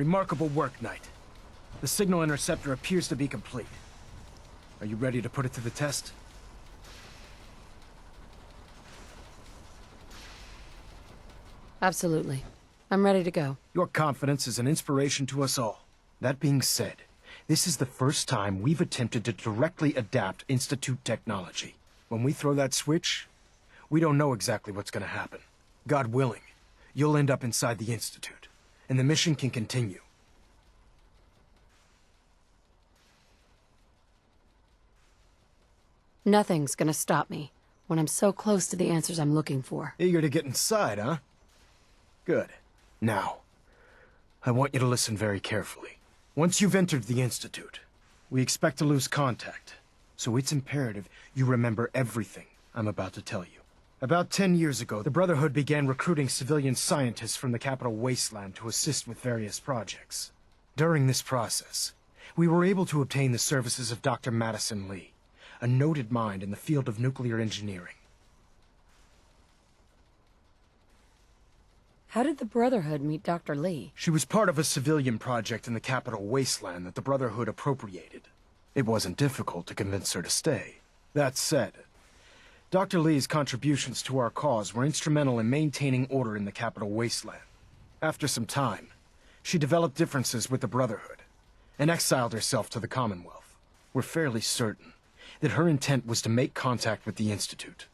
Remarkable work, Knight. The signal interceptor appears to be complete. Are you ready to put it to the test? Absolutely. I'm ready to go. Your confidence is an inspiration to us all. That being said, this is the first time we've attempted to directly adapt Institute technology. When we throw that switch, we don't know exactly what's going to happen. God willing, you'll end up inside the Institute, and the mission can continue. Nothing's gonna stop me when I'm so close to the answers I'm looking for. Eager to get inside, huh? Good. Now, I want you to listen very carefully. Once you've entered the Institute, we expect to lose contact, so it's imperative you remember everything I'm about to tell you. About 10 years ago, the Brotherhood began recruiting civilian scientists from the capital wasteland to assist with various projects. During this process, we were able to obtain the services of Dr. Madison Lee, a noted mind in the field of nuclear engineering. How did the Brotherhood meet Dr. Lee? She was part of a civilian project in the capital wasteland that the Brotherhood appropriated. It wasn't difficult to convince her to stay. That said, Dr. Lee's contributions to our cause were instrumental in maintaining order in the capital wasteland. After some time, she developed differences with the Brotherhood and exiled herself to the Commonwealth. We're fairly certain that her intent was to make contact with the Institute.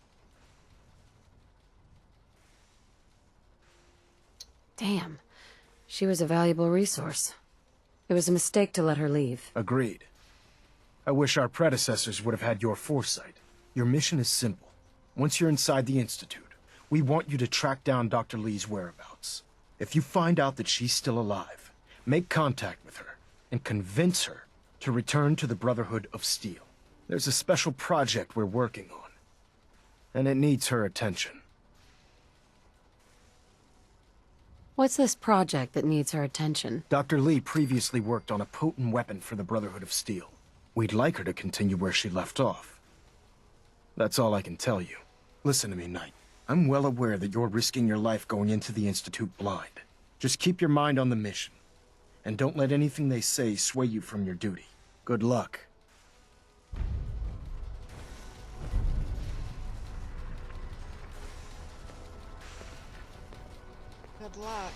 Damn. She was a valuable resource. It was a mistake to let her leave. Agreed. I wish our predecessors would have had your foresight. Your mission is simple. Once you're inside the Institute, we want you to track down Dr. Lee's whereabouts. If you find out that she's still alive, make contact with her and convince her to return to the Brotherhood of Steel. There's a special project we're working on, and it needs her attention. What's this project that needs her attention? Dr. Lee previously worked on a potent weapon for the Brotherhood of Steel. We'd like her to continue where she left off. That's all I can tell you. Listen to me, Knight. I'm well aware that you're risking your life going into the Institute blind. Just keep your mind on the mission, and don't let anything they say sway you from your duty. Good luck. Good luck.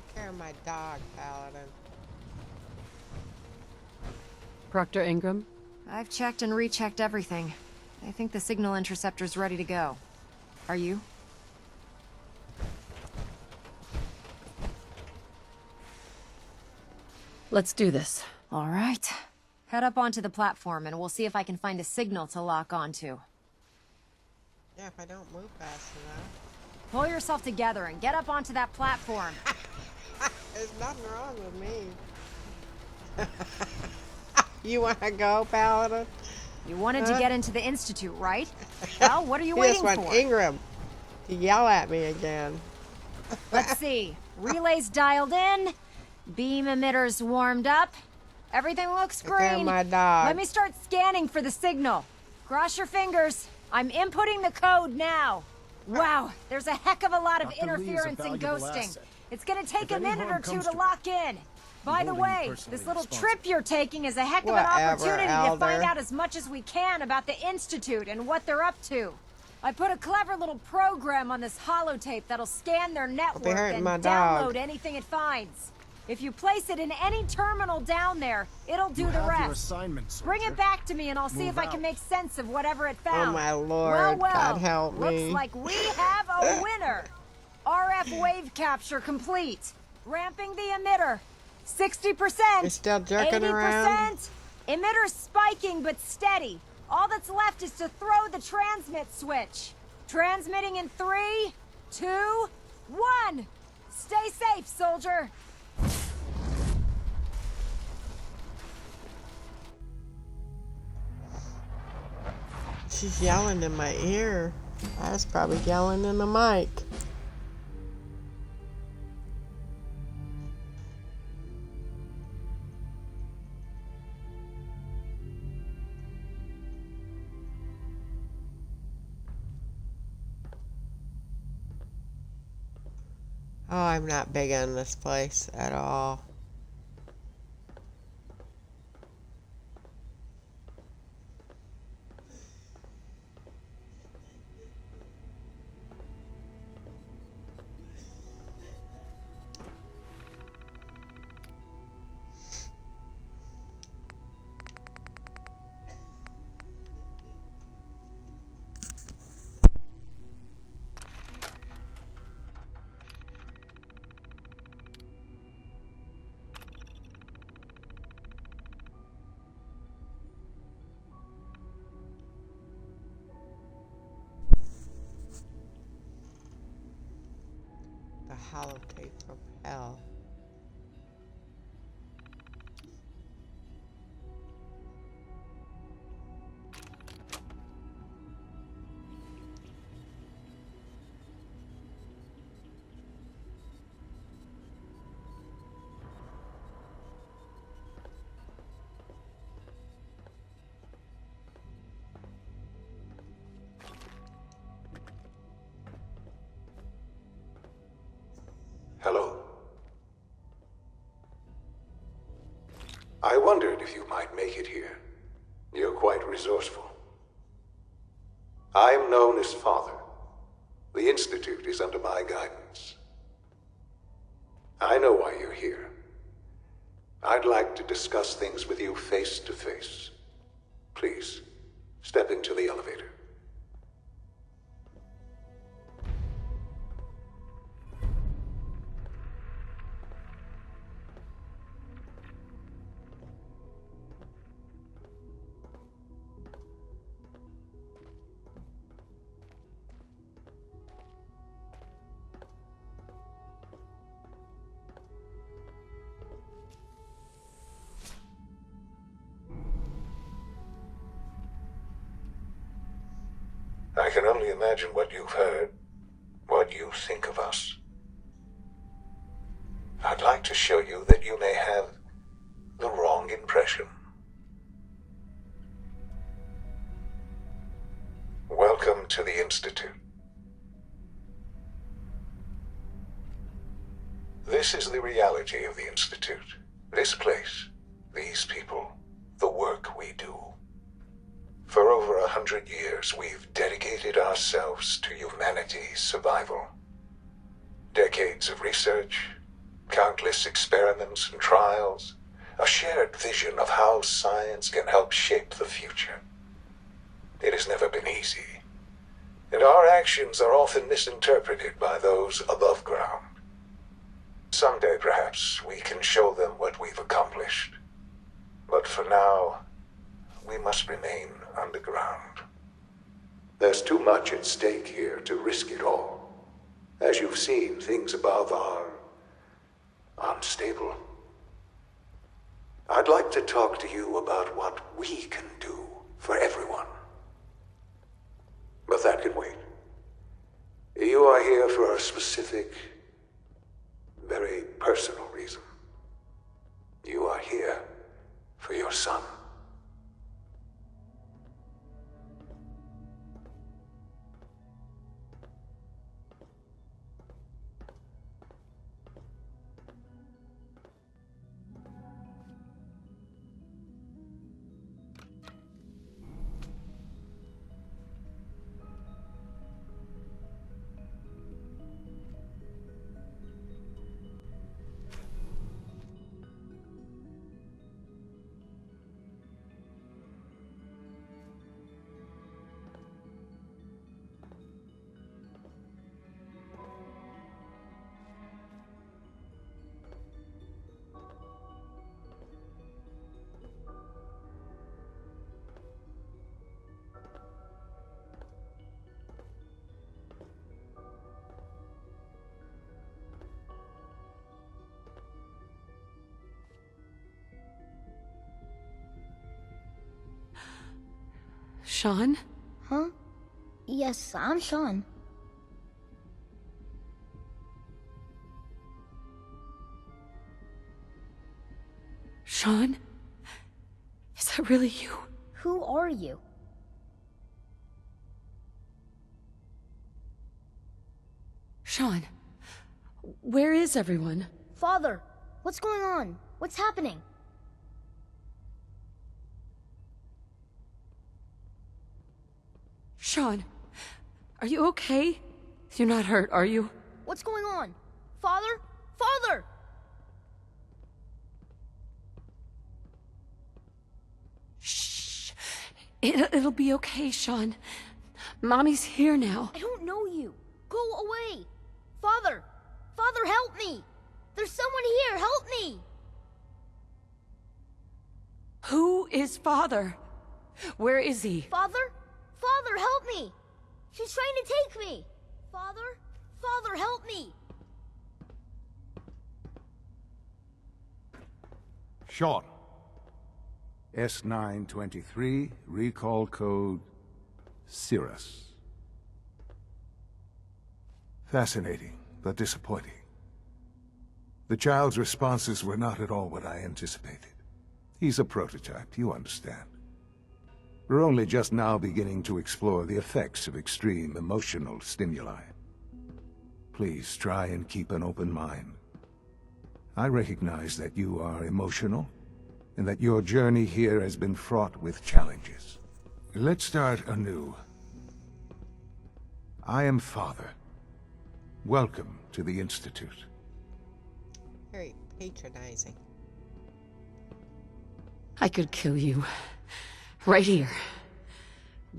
Take care of my dog, Paladin. Proctor Ingram? I've checked and rechecked everything. I think the signal interceptor's ready to go. Are you? Let's do this. All right. Head up onto the platform and we'll see if I can find a signal to lock onto. Yeah, if I don't move fast enough. Pull yourself together and get up onto that platform. There's nothing wrong with me. You want to go, Paladin? You wanted to get into the Institute, right? Well, what are you He just waiting want for? Ingram to yell at me again. Let's see. Relays dialed in. Beam emitters warmed up. Everything looks Take care of green. my dog. Let me start scanning for the signal. Cross your fingers. I'm inputting the code now. Wow, there's a heck of a lot of Dr. Lee is a interference and valuable ghosting. asset. It's gonna take If a any minute or harm two comes to to lock in. By the holding you way, personally this little responsible. trip you're taking is a heck of an Whatever, opportunity to find Elder. out as much as we can about the Institute and what they're up to. I put a clever little program on this holotape that'll scan their network hurting and my download dog. anything it finds. If you place it in any terminal down there, it'll do the Your rest. assignment, Bring soldier. it back to me and I'll see Move if I can out. make sense of whatever it found. Oh my lord, Well, God help looks me. like we have a winner. RF wave capture complete. Ramping the emitter. 60%. You're still jerking 80%. around? Emitter spiking but steady. All that's left is to throw the transmit switch. Transmitting in 3, 2, 1. Stay safe, soldier. She's yelling in my ear. I was probably yelling in the mic. Oh, I'm not big on this place at all. The holotape propel. Hello. I wondered if you might make it here. You're quite resourceful. I am known as Father. The Institute is under my guidance. I know why you're here. I'd like to discuss things with you face to face. Please, step into the elevator. I can only imagine what you've heard, what you think of us. I'd like to show you that you may have the wrong impression. Welcome to the Institute. This is the reality of the Institute. This place, these people, the work we do. For over 100 years, we've dedicated ourselves to humanity's survival. Decades of research, countless experiments and trials, a shared vision of how science can help shape the future. It has never been easy, and our actions are often misinterpreted by those above ground. Someday, perhaps, we can show them what we've accomplished. But for now, we must remain underground. There's too much at stake here to risk it all. As you've seen, things above are unstable. I'd like to talk to you about what we can do for everyone. But that can wait. You are here for a specific, very personal reason. You are here for your son. Sean? Huh? Yes, I'm Sean. Sean? Is that really you? Who are you? Sean, Where is everyone? Father, what's going on? What's happening? Sean, are you okay? You're not hurt, are you? What's going on? Father? Father! Shh. It'll be okay, Sean. Mommy's here now. I don't know you. Go away. Father! Father, help me! There's someone here, help me! Who is Father? Where is he? Father? Father, help me! She's trying to take me! Father? Father, help me! Sean. S923, recall code Cirrus. Fascinating, but disappointing. The child's responses were not at all what I anticipated. He's a prototype, you understand. We're only just now beginning to explore the effects of extreme emotional stimuli. Please try and keep an open mind. I recognize that you are emotional, and that your journey here has been fraught with challenges. Let's start anew. I am Father. Welcome to the Institute. Very patronizing. I could kill you. Right here.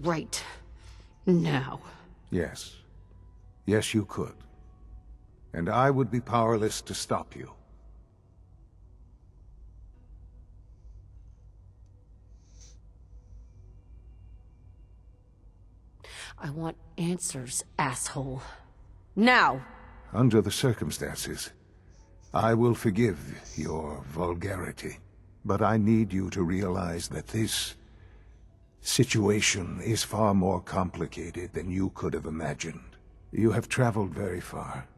Right now. Yes. Yes, you could. And I would be powerless to stop you. I want answers, asshole. Now! Under the circumstances, I will forgive your vulgarity. But I need you to realize that this situation is far more complicated than you could have imagined. You have traveled very far,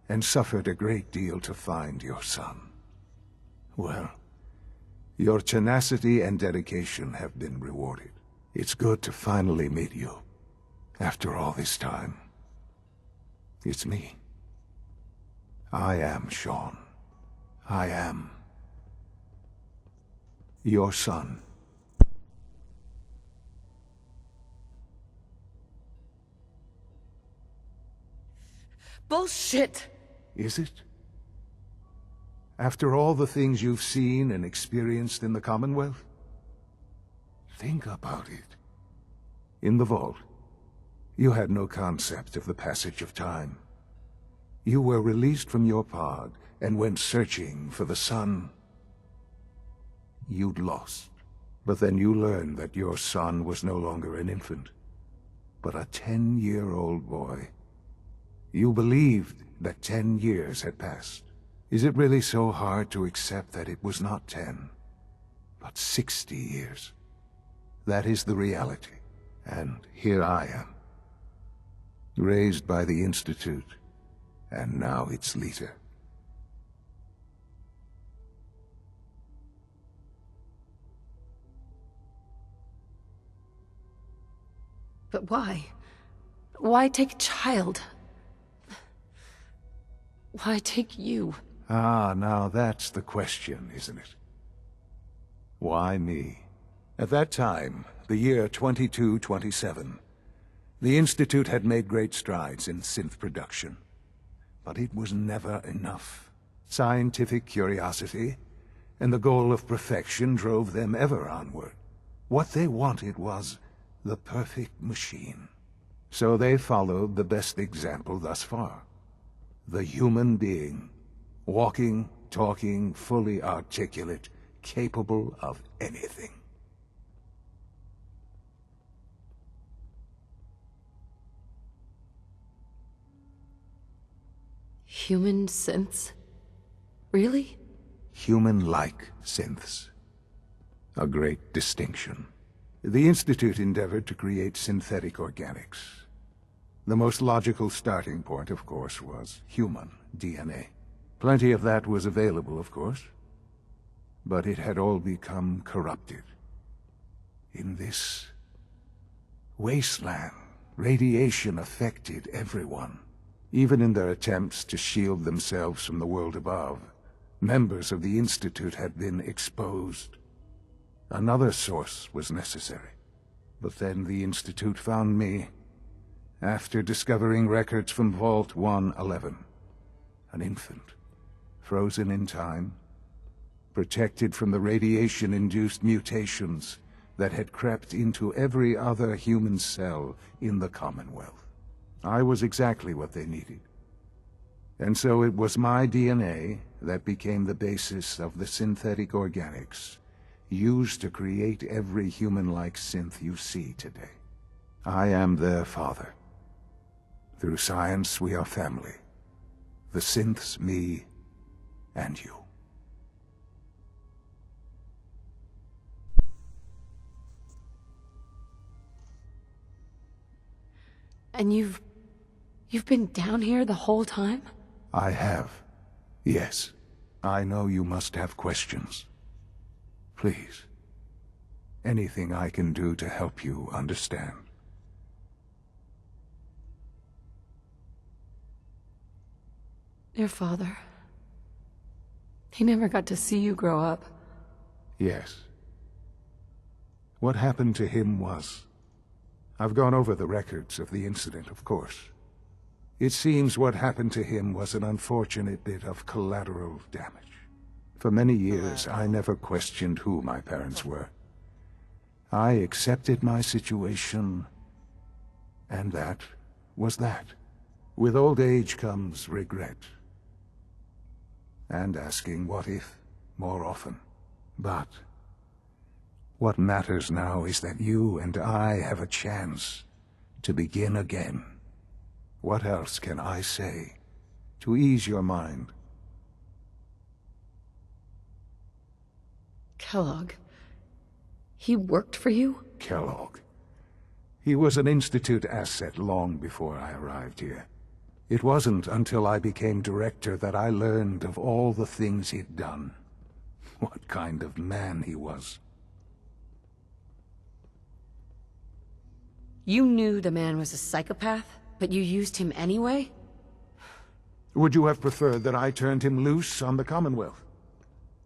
and suffered a great deal to find your son. Well, your tenacity and dedication have been rewarded. It's good to finally meet you, after all this time. It's me. I am Sean. I am your son. Bullshit! Is it? After all the things you've seen and experienced in the Commonwealth? Think about it. In the vault, you had no concept of the passage of time. You were released from your pod and went searching for the son you'd lost. But then you learned that your son was no longer an infant, but a 10-year-old boy. You believed that 10 years had passed. Is it really so hard to accept that it was not 10, but 60 years? That is the reality. And here I am, raised by the Institute, and now its leader. But why? Why take a child? Why take you? Ah, now that's the question, isn't it? Why me? At that time, the year 2227, the Institute had made great strides in synth production. But it was never enough. Scientific curiosity and the goal of perfection drove them ever onward. What they wanted was the perfect machine. So they followed the best example thus far. The human being. Walking, talking, fully articulate, capable of anything. Human synths? Really? Human-like synths. A great distinction. The Institute endeavored to create synthetic organics. The most logical starting point, of course, was human DNA. Plenty of that was available, of course. But it had all become corrupted. In this wasteland, radiation affected everyone. Even in their attempts to shield themselves from the world above, members of the Institute had been exposed. Another source was necessary. But then the Institute found me, after discovering records from Vault 111. An infant, frozen in time, protected from the radiation-induced mutations that had crept into every other human cell in the Commonwealth. I was exactly what they needed. And so it was my DNA that became the basis of the synthetic organics used to create every human-like synth you see today. I am their father. Through science, we are family. The synths, me, and you. And you've been down here the whole time? I have. Yes. I know you must have questions. Please. Anything I can do to help you understand. Your father. He never got to see you grow up. Yes. What happened to him was... I've gone over the records of the incident, of course. It seems what happened to him was an unfortunate bit of collateral damage. For many years, I never questioned who my parents were. I accepted my situation, and that was that. With old age comes regret. And asking what if more often. But what matters now is that you and I have a chance to begin again. What else can I say to ease your mind? Kellogg. He worked for you? Kellogg. He was an Institute asset long before I arrived here. It wasn't until I became director that I learned of all the things he'd done. What kind of man he was. You knew the man was a psychopath, but you used him anyway? Would you have preferred that I turned him loose on the Commonwealth?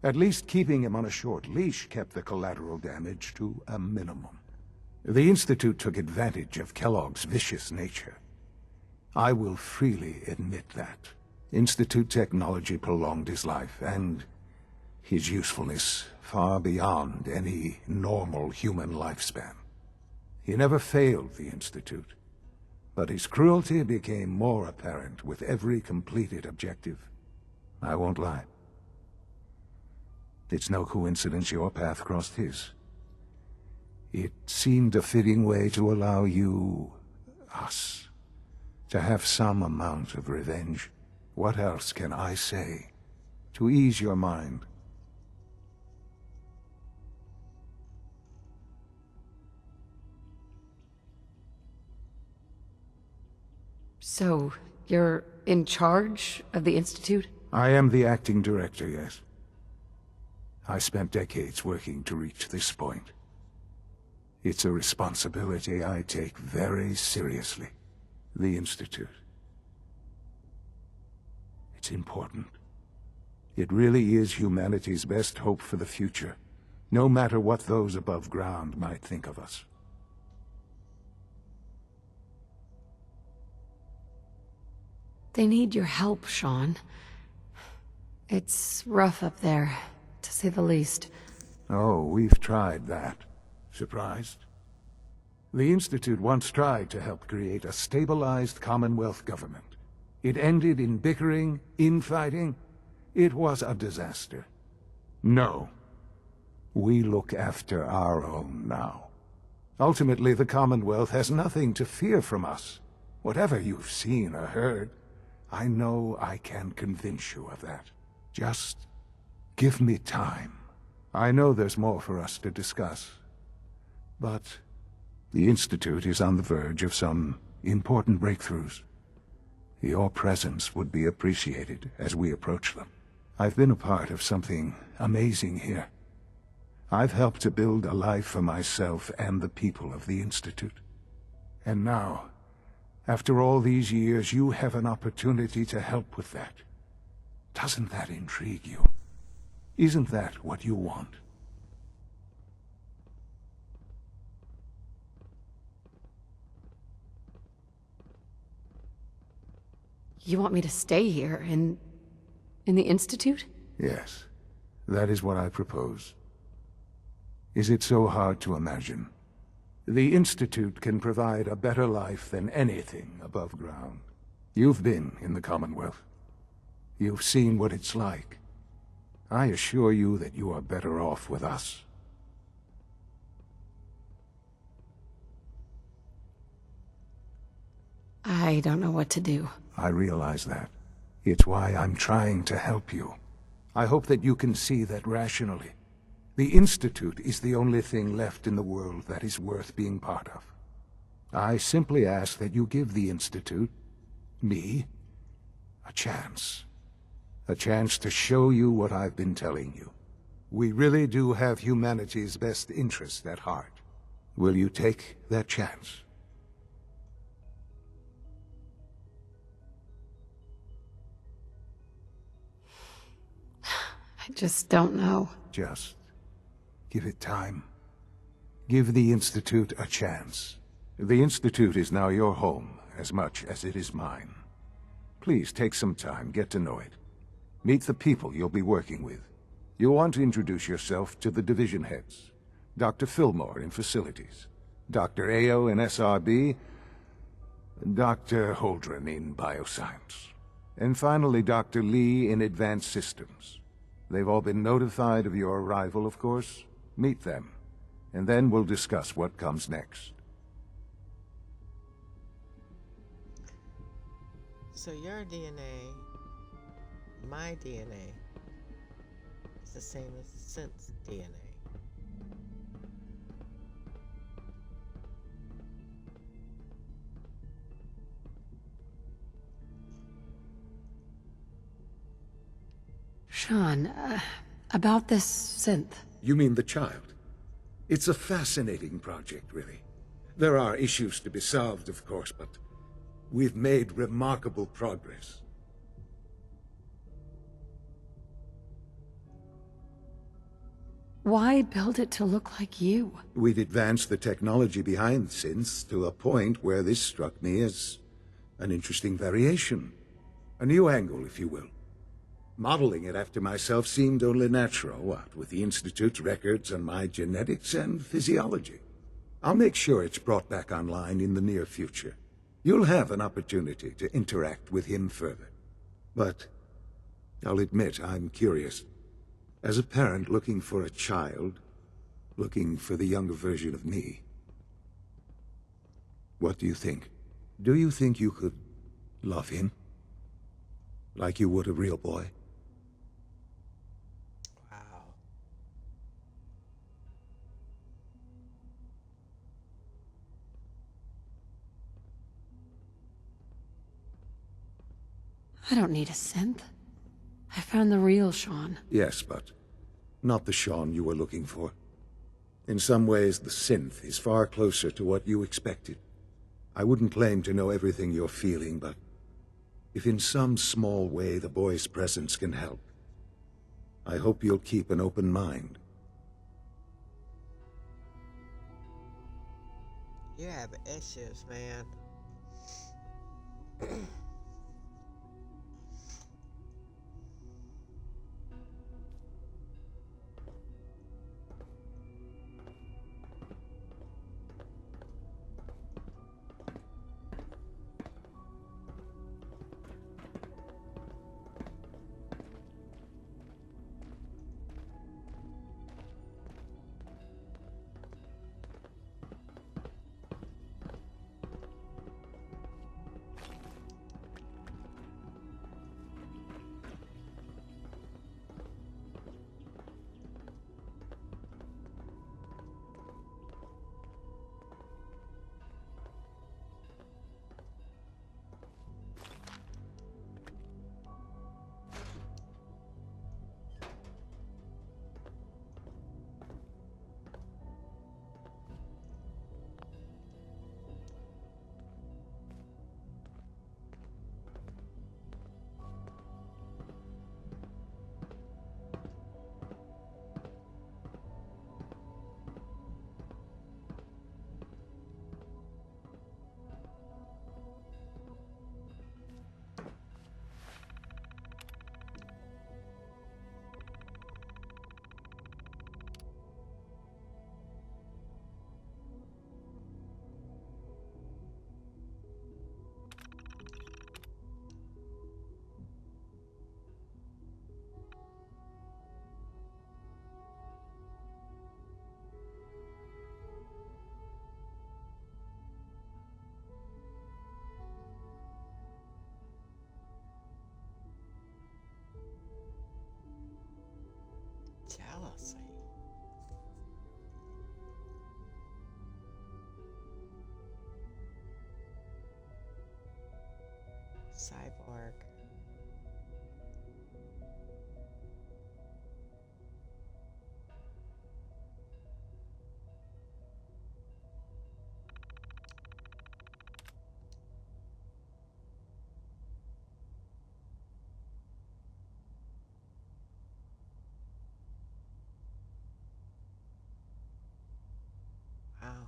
At least keeping him on a short leash kept the collateral damage to a minimum. The Institute took advantage of Kellogg's vicious nature. I will freely admit that. Institute technology prolonged his life, and his usefulness far beyond any normal human lifespan. He never failed the Institute, but his cruelty became more apparent with every completed objective. I won't lie. It's no coincidence your path crossed his. It seemed a fitting way to allow you, us, to have some amount of revenge. What else can I say to ease your mind? So, you're in charge of the Institute? I am the acting director, yes. I spent decades working to reach this point. It's a responsibility I take very seriously. The Institute. It's important. It really is humanity's best hope for the future, no matter what those above ground might think of us. They need your help, Sean. It's rough up there, to say the least. Oh, we've tried that. Surprised? The Institute once tried to help create a stabilized Commonwealth government. It ended in bickering, infighting. It was a disaster. No. We look after our own now. Ultimately, the Commonwealth has nothing to fear from us. Whatever you've seen or heard, I know I can convince you of that. Just give me time. I know there's more for us to discuss. But the Institute is on the verge of some important breakthroughs. Your presence would be appreciated as we approach them. I've been a part of something amazing here. I've helped to build a life for myself and the people of the Institute. And now, After all these years, you have an opportunity to help with that. Doesn't that intrigue you? Isn't that what you want? You want me to stay here, in the Institute? Yes, that is what I propose. Is it so hard to imagine? The Institute can provide a better life than anything above ground. You've been in the Commonwealth. You've seen what it's like. I assure you that you are better off with us. I don't know what to do. I realize that. It's why I'm trying to help you. I hope that you can see that rationally. The Institute is the only thing left in the world that is worth being part of. I simply ask that you give the Institute, me, a chance. A chance to show you what I've been telling you. We really do have humanity's best interest at heart. Will you take that chance? I just don't know. Just give it time. Give the Institute a chance. The Institute is now your home, as much as it is mine. Please take some time, get to know it. Meet the people you'll be working with. You'll want to introduce yourself to the division heads. Dr. Fillmore in Facilities, Dr. Ayo in SRB, Dr. Holdren in Bioscience, and finally Dr. Lee in Advanced Systems. They've all been notified of your arrival, of course. Meet them, and then we'll discuss what comes next. So your DNA, my DNA, is the same as the synth's DNA. Sean, about this synth. You mean the child? It's a fascinating project, really. There are issues to be solved, of course, but we've made remarkable progress. Why build it to look like you? We've advanced the technology behind synths to a point where this struck me as an interesting variation. A new angle, if you will. Modeling it after myself seemed only natural, what with the Institute's records on my genetics and physiology. I'll make sure it's brought back online in the near future. You'll have an opportunity to interact with him further. But I'll admit I'm curious. As a parent looking for a child, looking for the younger version of me, what do you think? Do you think you could love him? Like you would a real boy? Wow. I don't need a synth. I found the real Sean. Yes, but not the Sean you were looking for. In some ways, the synth is far closer to what you expected. I wouldn't claim to know everything you're feeling, but if in some small way the boy's presence can help, I hope you'll keep an open mind. You have issues, man. see. Cyborg. Wow.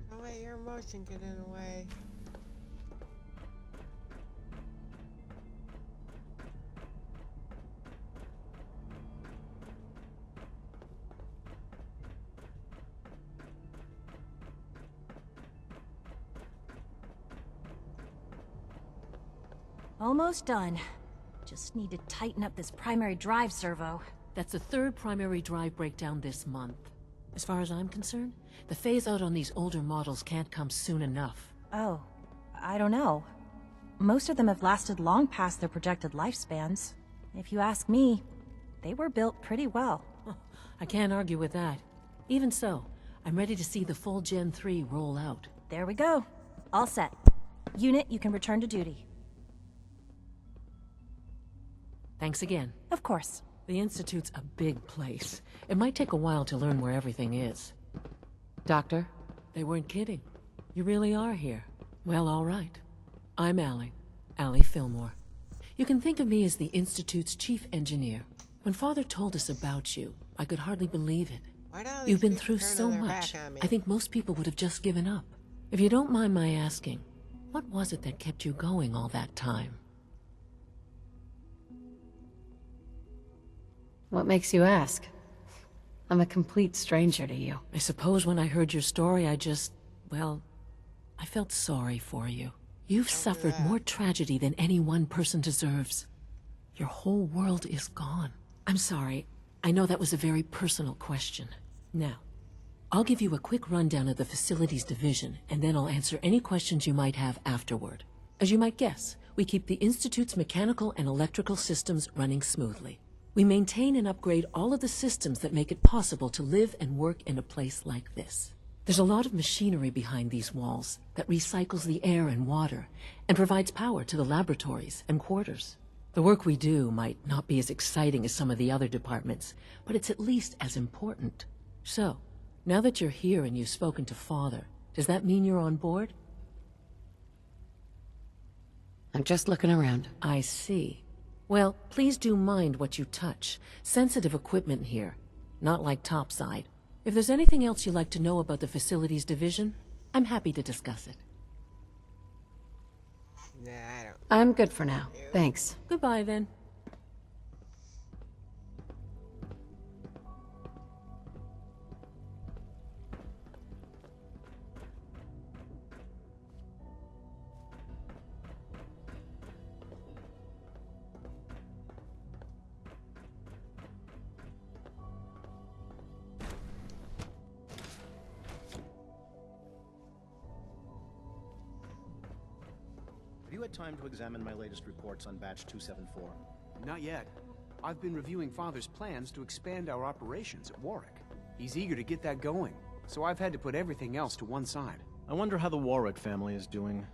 Don't let your emotion get in the way. Almost done. Just need to tighten up this primary drive servo. That's the third primary drive breakdown this month. As far as I'm concerned, the phase-out on these older models can't come soon enough. Oh, I don't know. Most of them have lasted long past their projected lifespans. If you ask me, they were built pretty well. I can't argue with that. Even so, I'm ready to see the full Gen 3 roll out. There we go. All set. Unit, you can return to duty. Thanks again. Of course. The Institute's a big place. It might take a while to learn where everything is. Doctor? They weren't kidding. You really are here. Well, all right. I'm Allie Fillmore. You can think of me as the Institute's chief engineer. When Father told us about you, I could hardly believe it. Why don't You've been these through people so turn their much, back on me? I think most people would have just given up. If you don't mind my asking, what was it that kept you going all that time? What makes you ask? I'm a complete stranger to you. I suppose when I heard your story, well, I felt sorry for you. You've suffered more tragedy than any one person deserves. Your whole world is gone. I'm sorry. I know that was a very personal question. Now, I'll give you a quick rundown of the Facilities Division, and then I'll answer any questions you might have afterward. As you might guess, we keep the Institute's mechanical and electrical systems running smoothly. We maintain and upgrade all of the systems that make it possible to live and work in a place like this. There's a lot of machinery behind these walls that recycles the air and water and provides power to the laboratories and quarters. The work we do might not be as exciting as some of the other departments, but it's at least as important. So, now that you're here and you've spoken to Father, does that mean you're on board? I'm just looking around. I see. Well, please do mind what you touch. Sensitive equipment here. Not like topside. If there's anything else you'd like to know about the Facilities Division, I'm happy to discuss it. Nah, I don't. I'm good for now. Thanks. Goodbye, then. you had time to examine my latest reports on Batch 274? Not yet. I've been reviewing Father's plans to expand our operations at Warwick. He's eager to get that going, so I've had to put everything else to one side. I wonder how the Warwick family is doing.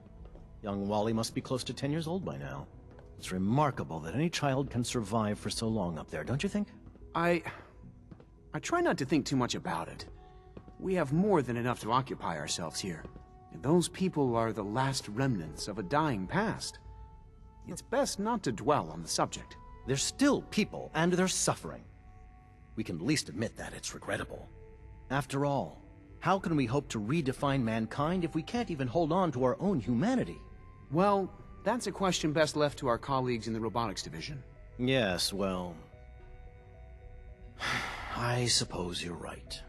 Young Wally must be close to 10 years old by now. It's remarkable that any child can survive for so long up there, don't you think? I try not to think too much about it. We have more than enough to occupy ourselves here. And those people are the last remnants of a dying past. It's best not to dwell on the subject. They're still people, and they're suffering. We can at least admit that it's regrettable. After all, how can we hope to redefine mankind if we can't even hold on to our own humanity? Well, that's a question best left to our colleagues in the robotics division. Yes, well... I suppose you're right.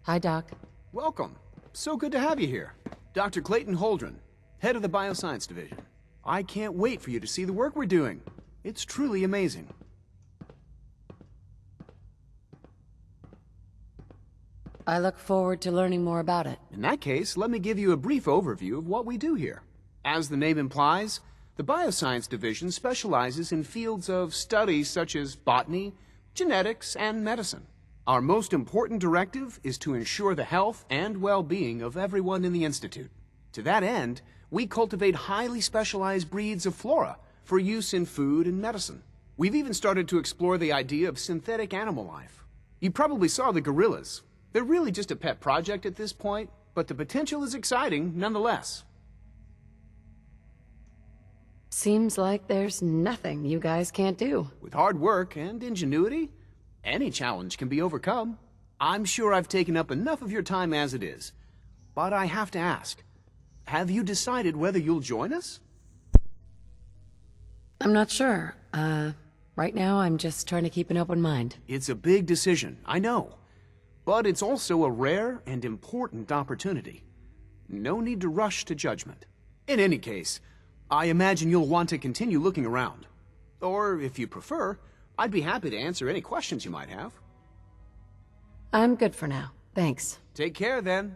Hi, Doc. Welcome. So good to have you here. Dr. Clayton Holdren, head of the Bioscience Division. I can't wait for you to see the work we're doing. It's truly amazing. I look forward to learning more about it. In that case, let me give you a brief overview of what we do here. As the name implies, the Bioscience Division specializes in fields of study such as botany, genetics, and medicine. Our most important directive is to ensure the health and well-being of everyone in the Institute. To that end, we cultivate highly specialized breeds of flora for use in food and medicine. We've even started to explore the idea of synthetic animal life. You probably saw the gorillas. They're really just a pet project at this point, but the potential is exciting nonetheless. Seems like there's nothing you guys can't do. With hard work and ingenuity, any challenge can be overcome. I'm sure I've taken up enough of your time as it is, but I have to ask, have you decided whether you'll join us? I'm not sure. Right now I'm just trying to keep an open mind. It's a big decision, I know, but it's also a rare and important opportunity. No need to rush to judgment. In any case, I imagine you'll want to continue looking around. Or, if you prefer, I'd be happy to answer any questions you might have. I'm good for now. Thanks. Take care, then.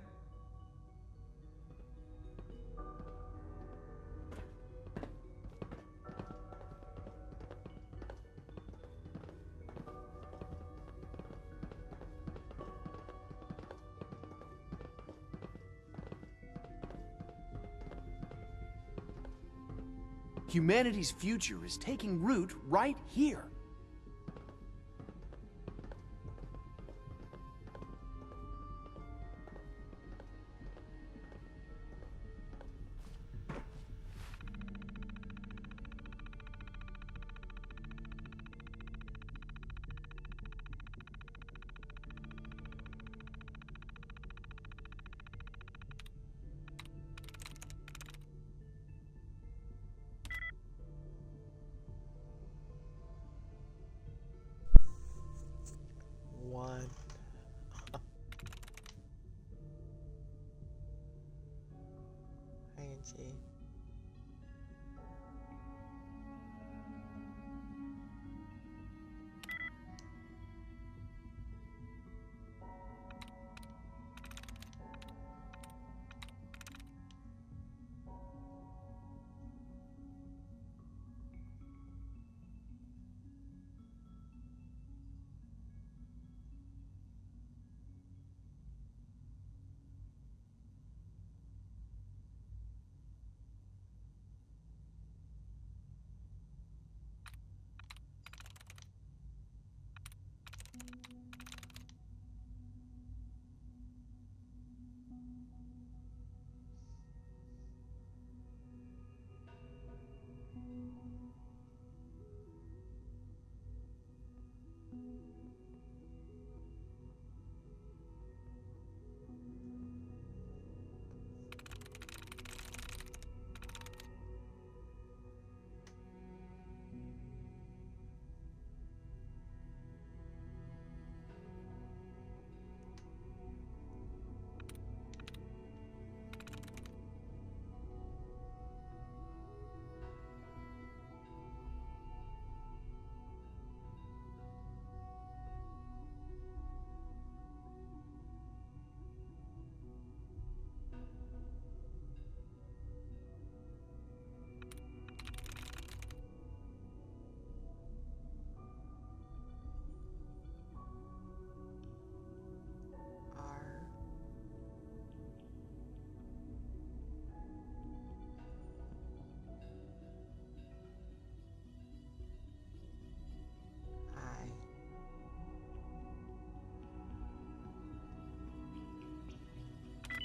Humanity's future is taking root right here. One. ING.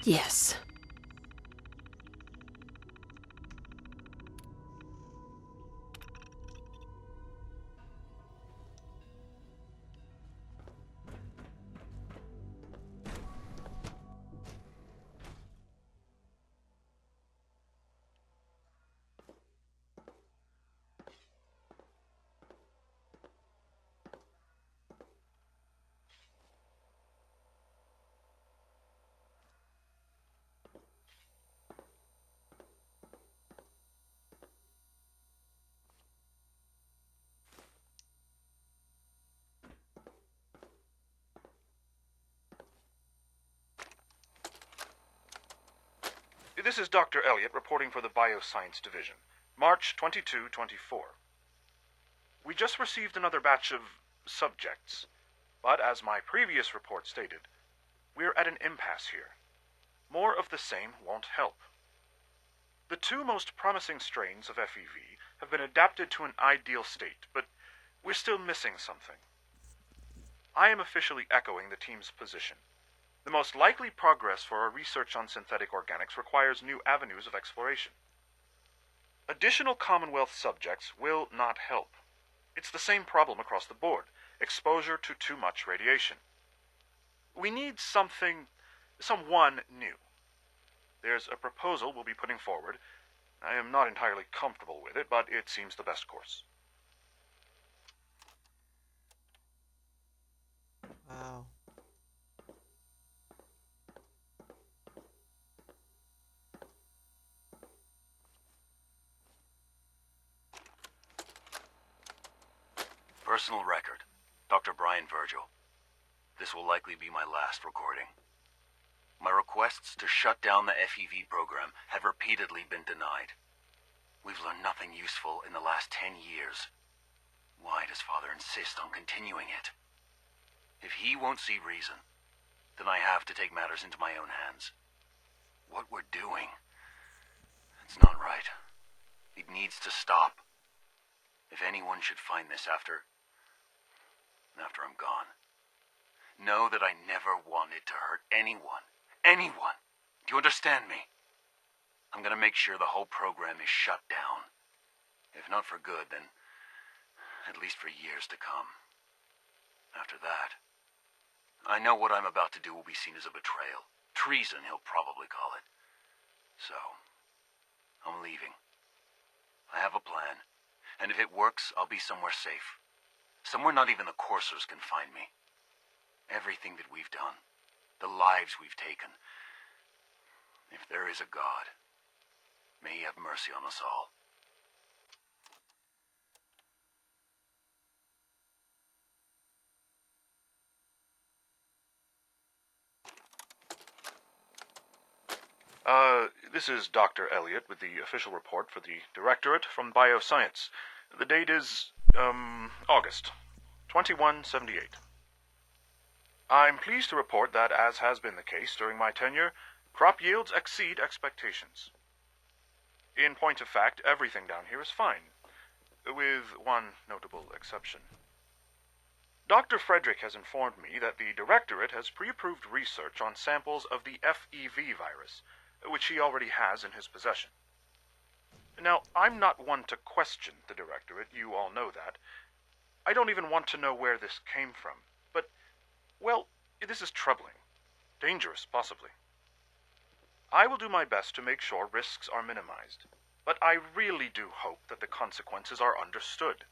Yes. This is Dr. Elliot reporting for the Bioscience Division, March 22-24. We just received another batch of subjects, but as my previous report stated, we're at an impasse here. More of the same won't help. The two most promising strains of FEV have been adapted to an ideal state, but we're still missing something. I am officially echoing the team's position. The most likely progress for our research on synthetic organics requires new avenues of exploration. Additional Commonwealth subjects will not help. It's the same problem across the board: exposure to too much radiation. We need someone new. There's a proposal we'll be putting forward. I am not entirely comfortable with it, but it seems the best course. Wow. Personal record, Dr. Brian Virgil. This will likely be my last recording. My requests to shut down the FEV program have repeatedly been denied. We've learned nothing useful in the last 10 years. Why does Father insist on continuing it? If he won't see reason, then I have to take matters into my own hands. What we're doing, it's not right. It needs to stop. If anyone should find this after I'm gone, know that I never wanted to hurt anyone. Anyone! Do you understand me? I'm gonna make sure the whole program is shut down. If not for good, then at least for years to come. After that, I know what I'm about to do will be seen as a betrayal. Treason, he'll probably call it. So, I'm leaving. I have a plan, and if it works, I'll be somewhere safe. Somewhere not even the coursers can find me. Everything that we've done, the lives we've taken. If there is a God, may he have mercy on us all. This is Dr. Elliot with the official report for the Directorate from Bioscience. The date is, August 2178. I'm pleased to report that, as has been the case during my tenure, crop yields exceed expectations. In point of fact, everything down here is fine, with one notable exception. Dr. Frederick has informed me that the Directorate has pre-approved research on samples of the FEV virus, which he already has in his possession. Now, I'm not one to question the Directorate, you all know that. I don't even want to know where this came from, but, well, this is troubling. Dangerous, possibly. I will do my best to make sure risks are minimized, but I really do hope that the consequences are understood.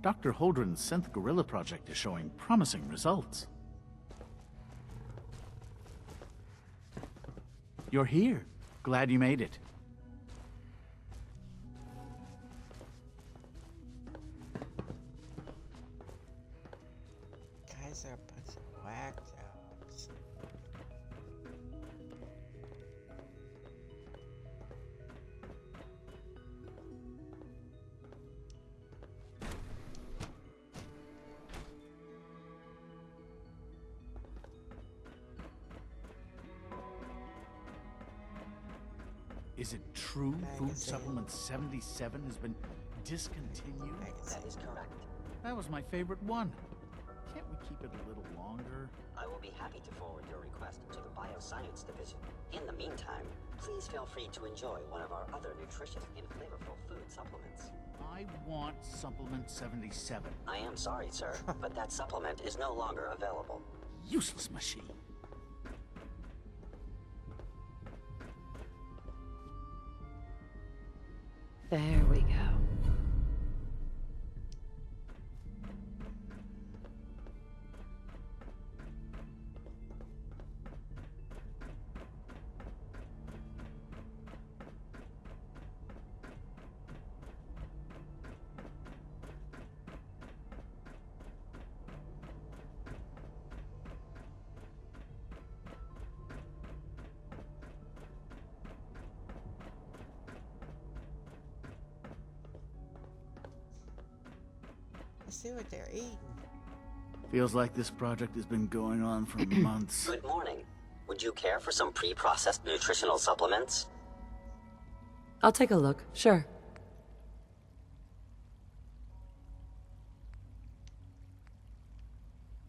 Dr. Holdren's synth gorilla project is showing promising results. You're here. Glad you made it. Guys are a bunch of whack jobs. Is it true Food Magazine. Supplement 77 has been discontinued? That is correct. That was my favorite one. Can't we keep it a little longer? I will be happy to forward your request to the Bioscience Division. In the meantime, please feel free to enjoy one of our other nutritious and flavorful food supplements. I want Supplement 77. I am sorry, sir, but that supplement is no longer available. Useless machine. There we go. Let's see what they're eating. Feels like this project has been going on for months. Good morning. Would you care for some pre-processed nutritional supplements? I'll take a look, sure.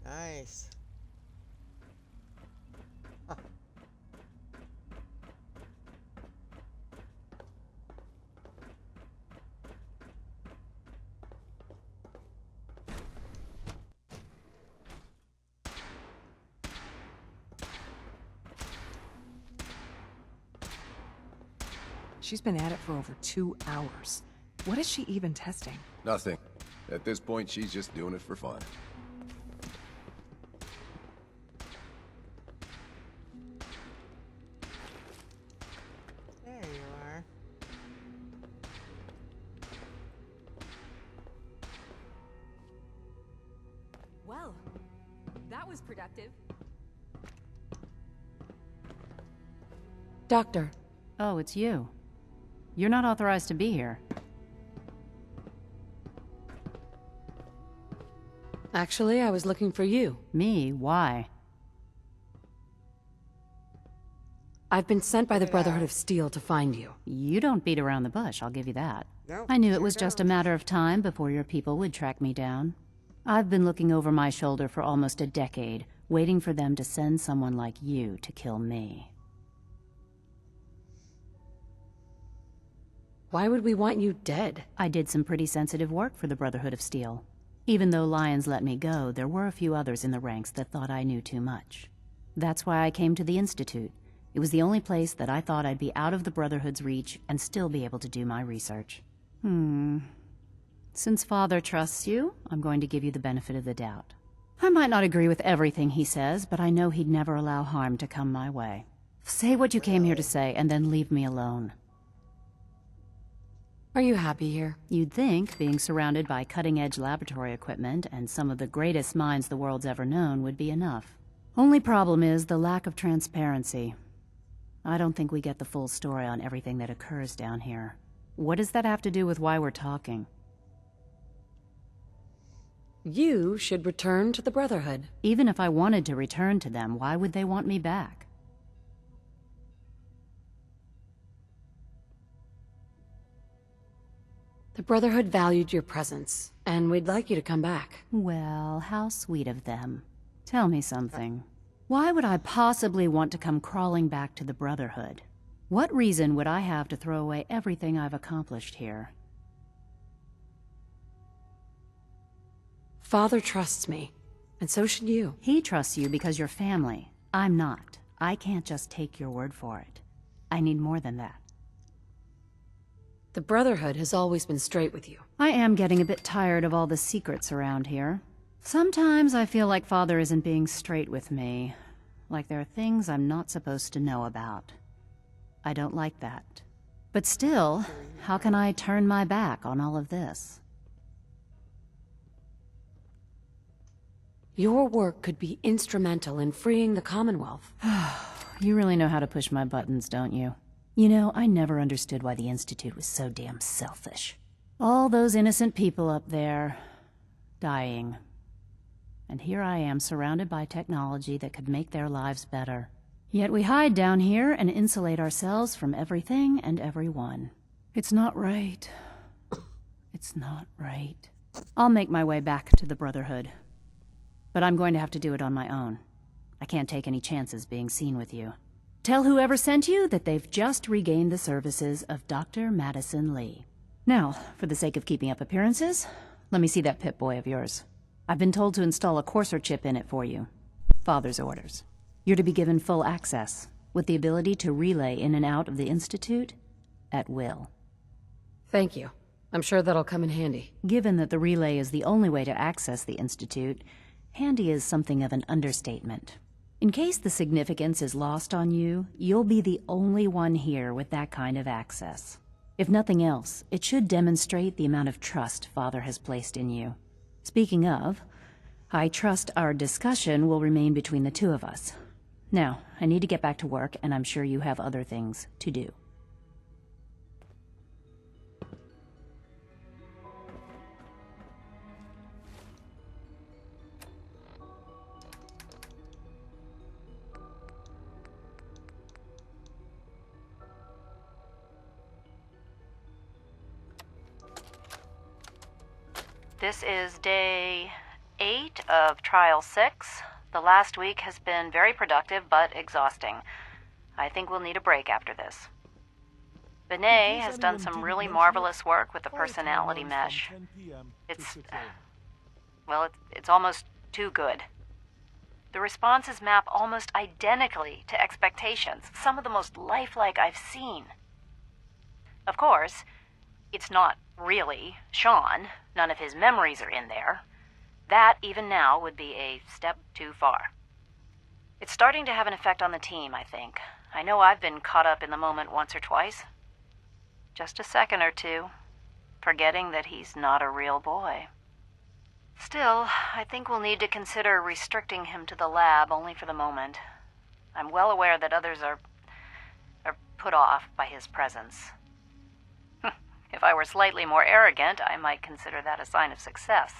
Nice. Huh. She's been at it for over 2 hours. What is she even testing? Nothing. At this point, she's just doing it for fun. There you are. Well, that was productive. Doctor. Oh, it's you. You're not authorized to be here. Actually, I was looking for you. Me? Why? I've been sent by the Brotherhood of Steel to find you. You don't beat around the bush, I'll give you that. Nope, I knew it sure was just a don't. matter of time before your people would track me down. I've been looking over my shoulder for almost a decade, waiting for them to send someone like you to kill me. Why would we want you dead? I did some pretty sensitive work for the Brotherhood of Steel. Even though Lyons let me go, there were a few others in the ranks that thought I knew too much. That's why I came to the Institute. It was the only place that I thought I'd be out of the Brotherhood's reach and still be able to do my research. Since Father trusts you, I'm going to give you the benefit of the doubt. I might not agree with everything he says, but I know he'd never allow harm to come my way. Say what you came here to say, and then leave me alone. Are you happy here? You'd think being surrounded by cutting-edge laboratory equipment and some of the greatest minds the world's ever known would be enough. Only problem is the lack of transparency. I don't think we get the full story on everything that occurs down here. What does that have to do with why we're talking? You should return to the Brotherhood. Even if I wanted to return to them, why would they want me back? The Brotherhood valued your presence, and we'd like you to come back. Well, how sweet of them. Tell me something. Why would I possibly want to come crawling back to the Brotherhood? What reason would I have to throw away everything I've accomplished here? Father trusts me, and so should you. He trusts you because you're family. I'm not. I can't just take your word for it. I need more than that. The Brotherhood has always been straight with you. I am getting a bit tired of all the secrets around here. Sometimes I feel like Father isn't being straight with me. Like there are things I'm not supposed to know about. I don't like that. But still, how can I turn my back on all of this? Your work could be instrumental in freeing the Commonwealth. You really know how to push my buttons, don't you? You know, I never understood why the Institute was so damn selfish. All those innocent people up there, dying. And here I am surrounded by technology that could make their lives better. Yet we hide down here and insulate ourselves from everything and everyone. It's not right. It's not right. I'll make my way back to the Brotherhood. But I'm going to have to do it on my own. I can't take any chances being seen with you. Tell whoever sent you that they've just regained the services of Dr. Madison Lee. Now, for the sake of keeping up appearances, let me see that Pip-Boy of yours. I've been told to install a courser chip in it for you. Father's orders. You're to be given full access, with the ability to relay in and out of the Institute at will. Thank you. I'm sure that'll come in handy. Given that the relay is the only way to access the Institute, handy is something of an understatement. In case the significance is lost on you, you'll be the only one here with that kind of access. If nothing else, it should demonstrate the amount of trust Father has placed in you. Speaking of, I trust our discussion will remain between the two of us. Now, I need to get back to work, and I'm sure you have other things to do. This is day 8 of Trial 6. The last week has been very productive, but exhausting. I think we'll need a break after this. Benet has done some really marvelous work with the personality mesh. It's almost too good. The responses map almost identically to expectations, some of the most lifelike I've seen. Of course, it's not really Sean. None of his memories are in there. That, even now, would be a step too far. It's starting to have an effect on the team, I think. I know I've been caught up in the moment once or twice. Just a second or two, forgetting that he's not a real boy. Still, I think we'll need to consider restricting him to the lab only for the moment. I'm well aware that others are put off by his presence. If I were slightly more arrogant, I might consider that a sign of success.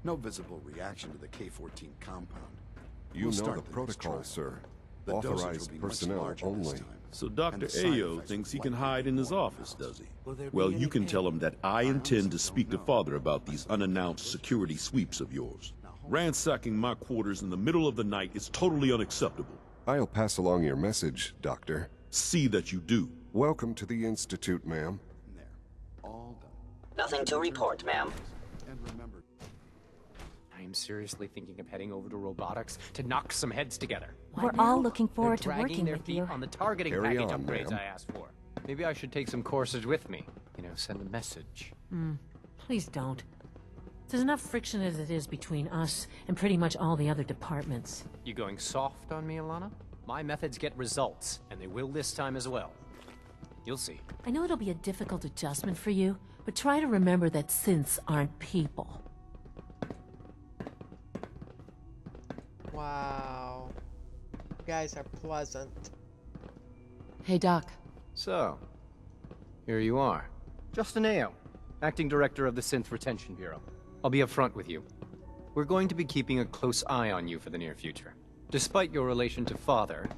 No visible reaction to the K-14 compound. You We'll know start the protocol, next sir. The dosage will Authorized be much personnel larger this only. time. So Dr. And the side Ayo effects thinks he will can likely hide be in his more office, does he? Will there be Well, any you can tell him that I intend to speak to know. Father about these unannounced security sweeps of yours. Ransacking my quarters in the middle of the night is totally unacceptable. I'll pass along your message, Doctor. See that you do. Welcome to the Institute, ma'am. There. All done. Nothing to report, ma'am. And remember, I am seriously thinking of heading over to robotics to knock some heads together. We're all looking They're forward to dragging working their with feet you. on the targeting Carry package on, upgrades ma'am. I asked for. Maybe I should take some courses with me. You know, send a message. Please don't. There's enough friction as it is between us and pretty much all the other departments. You going soft on me, Alana? My methods get results, and they will this time as well. You'll see. I know it'll be a difficult adjustment for you, but try to remember that synths aren't people. Wow. You guys are pleasant. Hey, Doc. So, here you are. Justin Ayo, Acting Director of the Synth Retention Bureau. I'll be upfront with you. We're going to be keeping a close eye on you for the near future. Despite your relation to Father,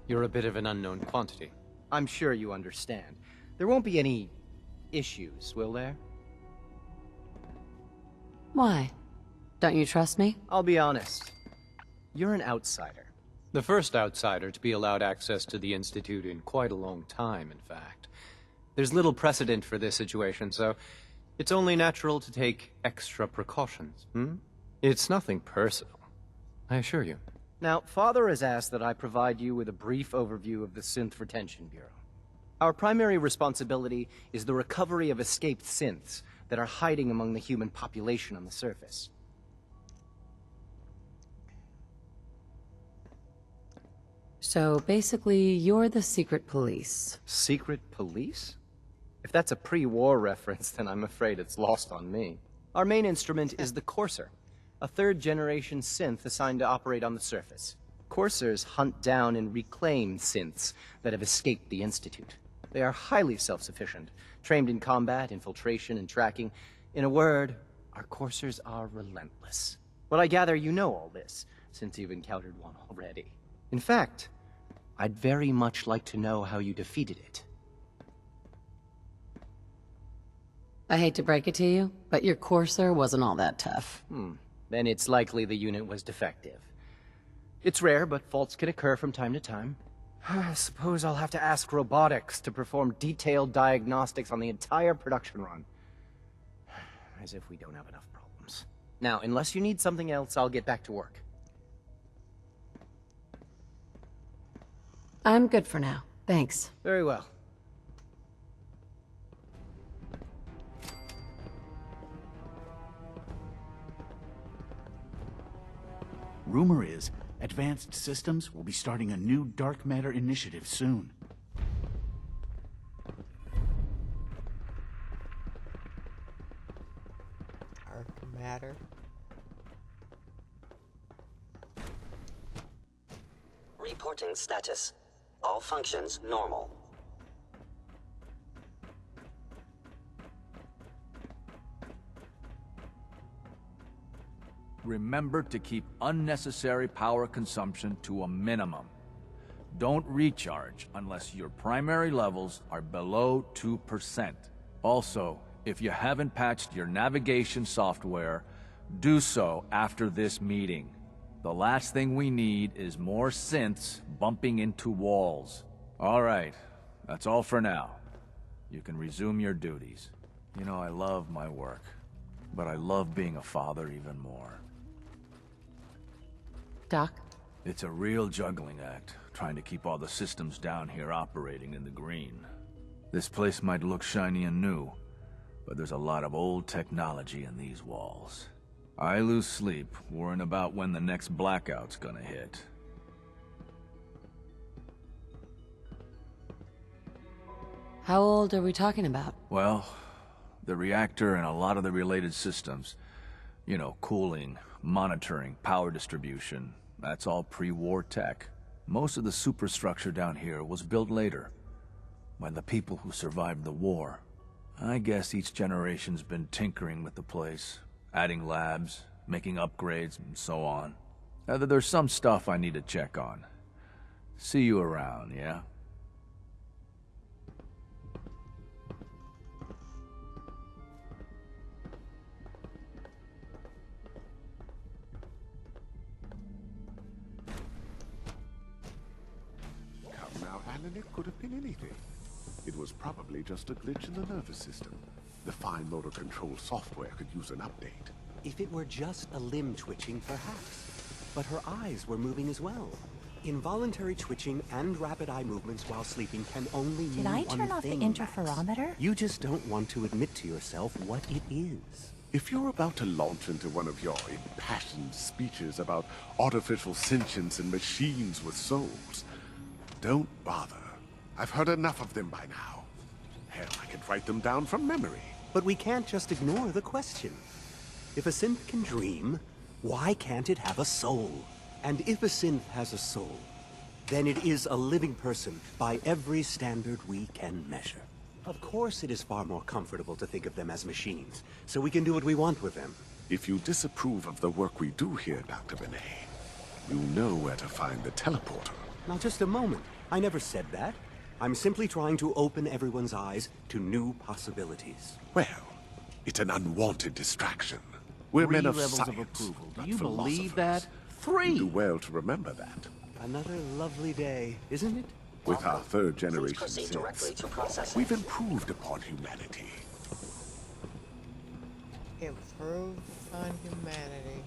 you're a bit of an unknown quantity. I'm sure you understand. There won't be any issues, will there? Why? Don't you trust me? I'll be honest. You're an outsider. The first outsider to be allowed access to the Institute in quite a long time, in fact. There's little precedent for this situation, so it's only natural to take extra precautions, It's nothing personal, I assure you. Now, Father has asked that I provide you with a brief overview of the Synth Retention Bureau. Our primary responsibility is the recovery of escaped synths that are hiding among the human population on the surface. So basically, you're the secret police. Secret police? If that's a pre-war reference, then I'm afraid it's lost on me. Our main instrument is the Courser, a third-generation synth assigned to operate on the surface. Coursers hunt down and reclaim synths that have escaped the Institute. They are highly self-sufficient, trained in combat, infiltration, and tracking. In a word, our Coursers are relentless. Well, I gather you know all this, since you've encountered one already. In fact, I'd very much like to know how you defeated it. I hate to break it to you, but your Courser wasn't all that tough. Then it's likely the unit was defective. It's rare, but faults can occur from time to time. I suppose I'll have to ask robotics to perform detailed diagnostics on the entire production run. As if we don't have enough problems. Now, unless you need something else, I'll get back to work. I'm good for now. Thanks. Very well. Rumor is, Advanced Systems will be starting a new dark matter initiative soon. Dark matter? Reporting status. All functions normal. Remember to keep unnecessary power consumption to a minimum. Don't recharge unless your primary levels are below 2%. Also, if you haven't patched your navigation software, do so after this meeting. The last thing we need is more synths bumping into walls. All right, that's all for now. You can resume your duties. You know, I love my work, but I love being a father even more. Doc? It's a real juggling act, trying to keep all the systems down here operating in the green. This place might look shiny and new, but there's a lot of old technology in these walls. I lose sleep worrying about when the next blackout's gonna hit. How old are we talking about? Well, the reactor and a lot of the related systems. You know, cooling, monitoring, power distribution. That's all pre-war tech. Most of the superstructure down here was built later, by the people who survived the war. I guess each generation's been tinkering with the place, adding labs, making upgrades, and so on. There's some stuff I need to check on. See you around, yeah? Now, Alan, it could have been anything. It was probably just a glitch in the nervous system. The fine motor control software could use an update. If it were just a limb twitching, perhaps. But her eyes were moving as well. Involuntary twitching and rapid eye movements while sleeping can only mean one thing. Did I turn off the interferometer? You just don't want to admit to yourself what it is. If you're about to launch into one of your impassioned speeches about artificial sentience and machines with souls, don't bother. I've heard enough of them by now. Hell, I could write them down from memory. But we can't just ignore the question. If a synth can dream, why can't it have a soul? And if a synth has a soul, then it is a living person by every standard we can measure. Of course it is far more comfortable to think of them as machines, so we can do what we want with them. If you disapprove of the work we do here, Dr. Benet, you know where to find the teleporter. Now just a moment. I never said that. I'm simply trying to open everyone's eyes to new possibilities. Well, it's an unwanted distraction. We're men of levels science, of approval. Do not you believe philosophers. that? 3! You do well to remember that. Another lovely day, isn't it? With our third Please generation proceed directly synths, to processing. we've improved upon humanity. Improved upon humanity.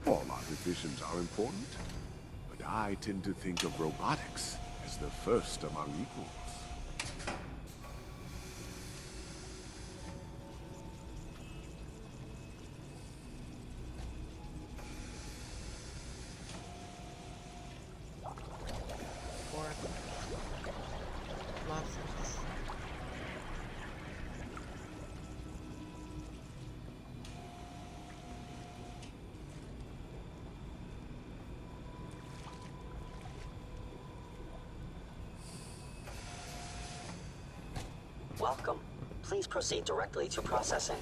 All our divisions are important, but I tend to think of robotics as the first among equals. Or blossoms. Welcome. Please proceed directly to processing.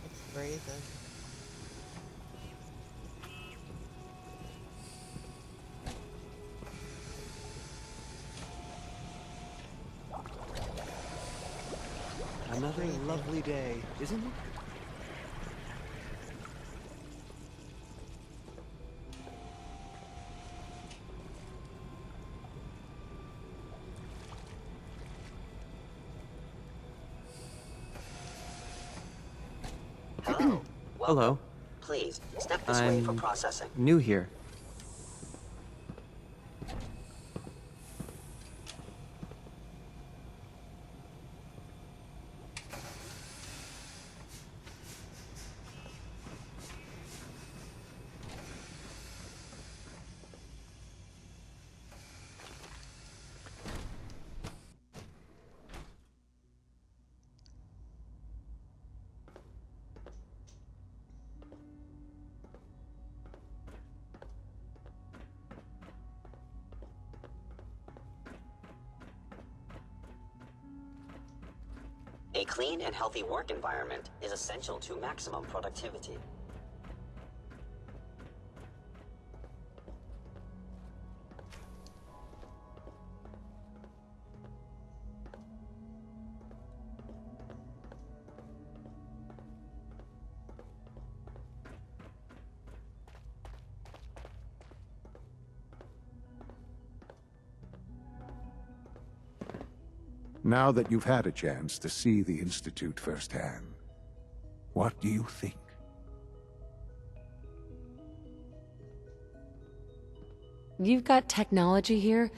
It's breathing. Another lovely day, isn't it? Hello. Hello. Please, step this way for processing. New here. A clean and healthy work environment is essential to maximum productivity. Now that you've had a chance to see the Institute firsthand, what do you think? You've got technology here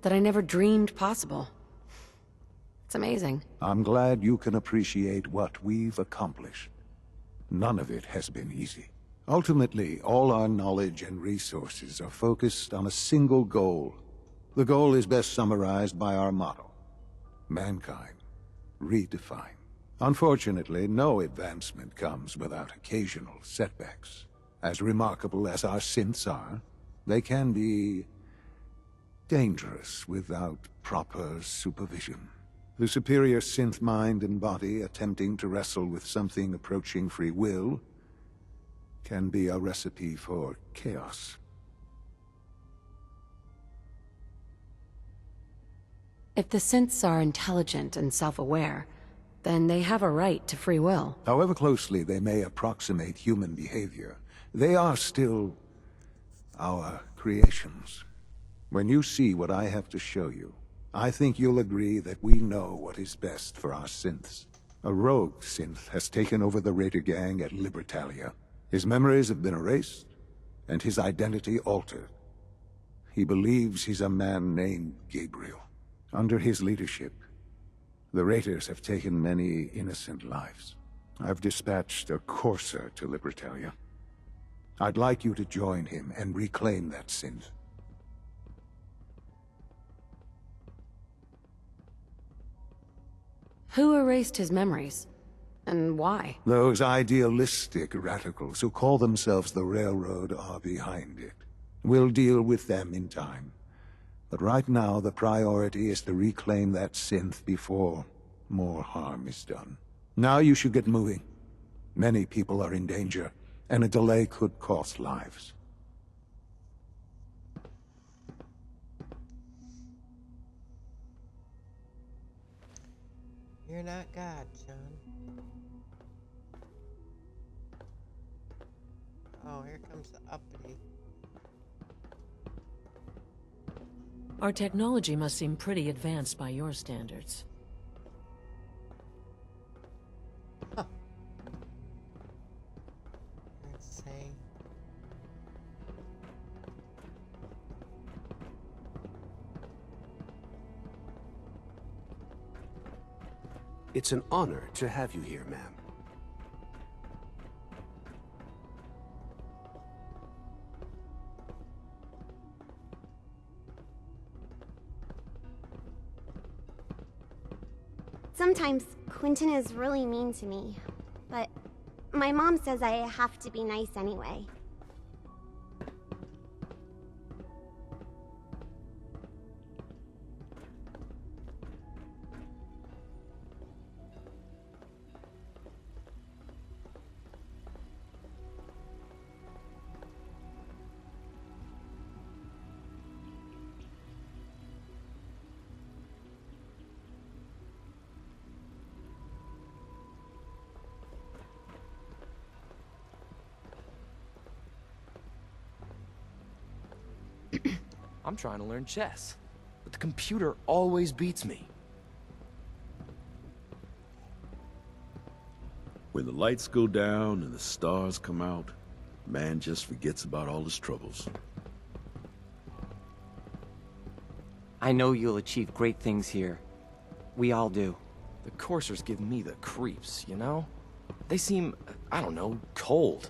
that I never dreamed possible. It's amazing. I'm glad you can appreciate what we've accomplished. None of it has been easy. Ultimately, all our knowledge and resources are focused on a single goal. The goal is best summarized by our motto: mankind, redefined. Unfortunately, no advancement comes without occasional setbacks. As remarkable as our synths are, they can be dangerous without proper supervision. The superior synth mind and body attempting to wrestle with something approaching free will can be a recipe for chaos. If the synths are intelligent and self-aware, then they have a right to free will. However closely they may approximate human behavior, they are still our creations. When you see what I have to show you, I think you'll agree that we know what is best for our synths. A rogue synth has taken over the Raider gang at Libertalia. His memories have been erased, and his identity altered. He believes he's a man named Gabriel. Under his leadership, the Raiders have taken many innocent lives. I've dispatched a courser to Libertalia. I'd like you to join him and reclaim that synth. Who erased his memories? And why? Those idealistic radicals who call themselves the Railroad are behind it. We'll deal with them in time. But right now, the priority is to reclaim that synth before more harm is done. Now you should get moving. Many people are in danger, and a delay could cost lives. You're not God, John. Oh, here comes the uppity. Our technology must seem pretty advanced by your standards. Huh. You're insane. It's an honor to have you here, ma'am. Sometimes Quentin is really mean to me, but my mom says I have to be nice anyway. I'm trying to learn chess, but the computer always beats me. When the lights go down and the stars come out, man just forgets about all his troubles. I know you'll achieve great things here. We all do. The coursers give me the creeps, you know? They seem, I don't know, cold.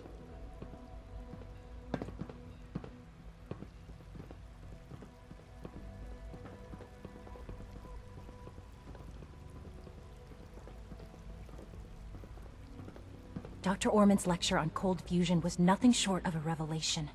Dr. Orman's lecture on cold fusion was nothing short of a revelation.